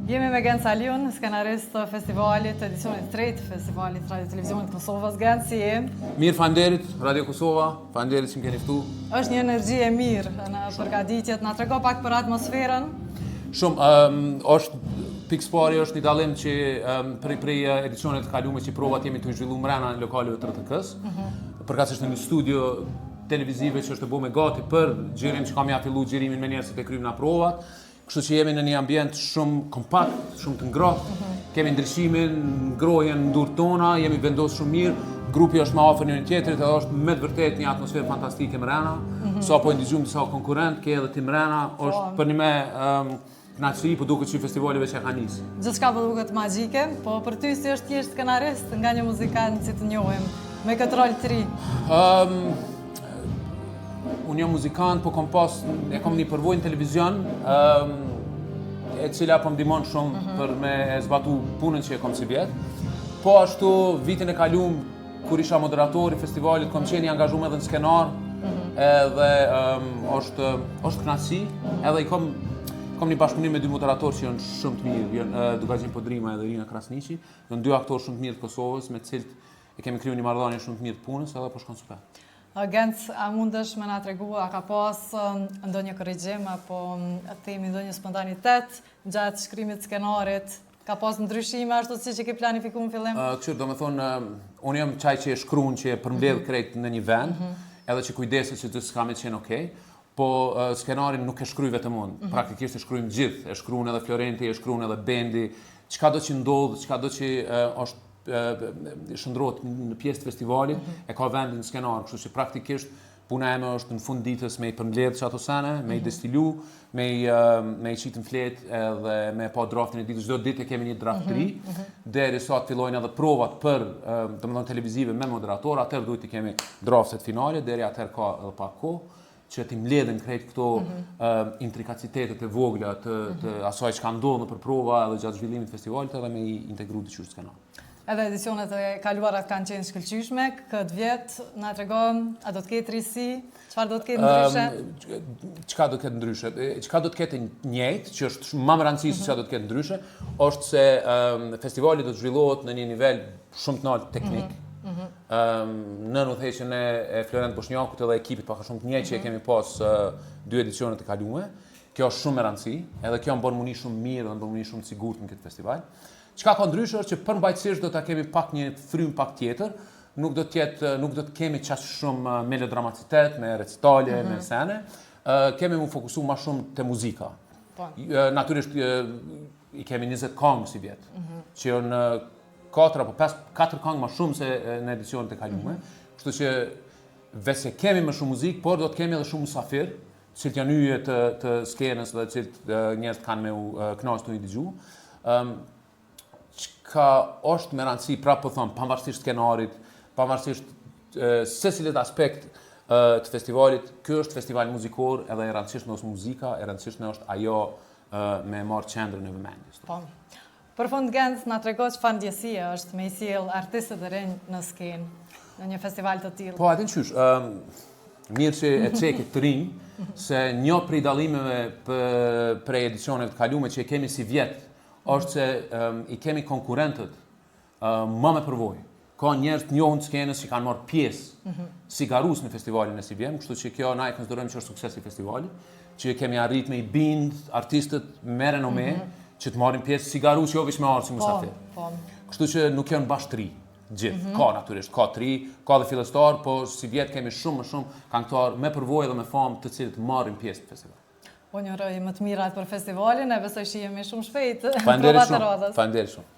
Jemi me Genc Aliun, skenarist të festivalit, edicionit 3 të festivalit Radio Televizionit Kosovës. Genc, si je? Mirë, faleminderit, Radio Kosova, faleminderit që më keni ftu. Është një energji e mirë në përgatitjet, na trego pak për atmosferën. Shumë, është pikëspari është një dallim që prej edicionit të kalume që provat jemi të zhvilluar mbrana në lokaleve të RTK-s. Përkatësisht në një studio televizive që është e bërë gati për xhirim që kam ja fillu xhirimin me njerëzit e kryjmë na provat. Kështu që jemi në një ambient shumë kompakt, shumë të ngrohtë. Kemi ndryshimin, ngrohjen në durët tona, jemi vendosur shumë mirë. Grupi është më afër njëri tjetrit dhe është me të vërtetë një atmosferë fantastike mrena. Sa po ndëgjojmë disa konkurrent, ke edhe ti mrena, është për një me kënaqësi, po duket që festivali veç e ka nisë. Gjithçka po duket magjike, po për ty si është thjesht skenarist nga një muzikant që të njohim me këtë rol të ri? Unë jam muzikant, po e kam një përvojë në televizion, e cila po më ndihmon shumë për me zbatu punën që e kam si vjet. Po ashtu vitin e kaluar kur isha moderator i festivalit, kam qenë i angazhuar edhe në skenar, edhe është kënaqësi, edhe i kam një bashkëpunim me dy moderatorë që janë shumë të mirë, janë Dugazin Podrima edhe Irina Krasniqi, janë dy aktorë shumë të mirë të Kosovës, me të cilët e kemi krijuar një marrëdhënie shumë të mirë të punës, edhe po shkon super. Genc, a mundesh me na tregu, a ka pas ndonjë korrigjim apo themi ndonjë spontanitet gjatë shkrimit të skenarit? Ka pas ndryshime ashtu siç e ke planifikuar në fillim? Kështu, domethënë, unë jam çaj që e shkruan që e përmbledh krejt në një vend, edhe që kujdeset që të s'ka me qenë okej. Po skenarin nuk e shkruaj vetëm unë, praktikisht e shkruajmë gjithë, e shkruan edhe Florenti, e shkruan edhe Bendi, çka do që ndodh, çka do që është shndrohet në pjesë të festivalit, e ka vendin në skenar, kështu që praktikisht puna ime është në fund ditës me i përmbledh çato sene, me i destilu, me i qitë në flet edhe me pa draftin e ditës. Çdo ditë kemi një draft të ri, derisa të fillojnë edhe provat për domethënë televizive me moderator, atëherë duhet të kemi draftet finale, deri atëherë ka edhe pak kohë që ti mbledhen krejt këto intrikacitetet e vogla të asaj që ka ndodhur për prova edhe gjatë zhvillimit të festivalit edhe me i integru diçka skenar. Edhe edicionet e kaluara kanë qenë shkëlqyeshme, këtë vjet na tregon, a do të ketë risi, çfarë do të ketë ndryshe? Çka do të ketë ndryshe? Çka do të ketë njëjtë, që është më rëndësishme se çka do të ketë ndryshe, është se festivali do të zhvillohet në një nivel shumë të lartë teknik. Në udhëheqjen e Florent Boshnjakut edhe ekipit pak shumë të njëjtë që e kemi pas dy edicionet e kaluara. Kjo është shumë e rëndësishme, edhe kjo bën muni shumë mirë dhe bën muni shumë të sigurt në këtë festival. Çka ka ndryshe është që përmbajtësisht do ta kemi pak një frym pak tjetër, nuk do të kemi çaq shumë melodramacitet me recitale, me scene. Kemi më fokusu më shumë te muzika. Natyrisht i kemi 20 këngë si vjet, që janë 4 apo 4 këngë më shumë se në edicionet e kaluara. Kështu që vetë kemi më shumë muzikë, por do të kemi edhe shumë mysafir, që janë hyje të skenës dhe që njerëzit kanë me u kënaqur të i dëgju. Ka është me rëndësi, prapë po them, pavarësisht skenarit, pavarësisht secilit aspekt të festivalit, ky është festival muzikor, edhe e rëndësishme është muzika, e rëndësishme është ajo me marrë qendrën e vëmendjes. Po. Për fund Genc, na trego çfarë ndjesie është me i sjell artistët e rinj në skenë në një festival të tillë? Po, atë qysh, mirë që e çekit të rinj, se një prej dallimeve për edicionet të kaluara që e kemi si vjet është se i kemi konkurrentët më me përvojë. Ka njerëz të njohur të skenës që kanë marrë pjesë si garues në festivalin e Sivjem, kështu që kjo na e konsiderojmë që është sukses i festivalit, që kemi arrit me i bind artistët me renome që të marrin pjesë si garues, jo vetëm me ardhur si mysafir. Kështu që nuk janë bashkëri gjithë. Ka natyrisht, ka të ri, ka dhe fillestar, po si vjet kemi shumë më shumë këngëtar me përvojë dhe me famë të cilët marrin pjesë në festival. Po një rëj më të mirat për festivalin, e besoj shihemi shumë shpejt. Faleminderit shumë.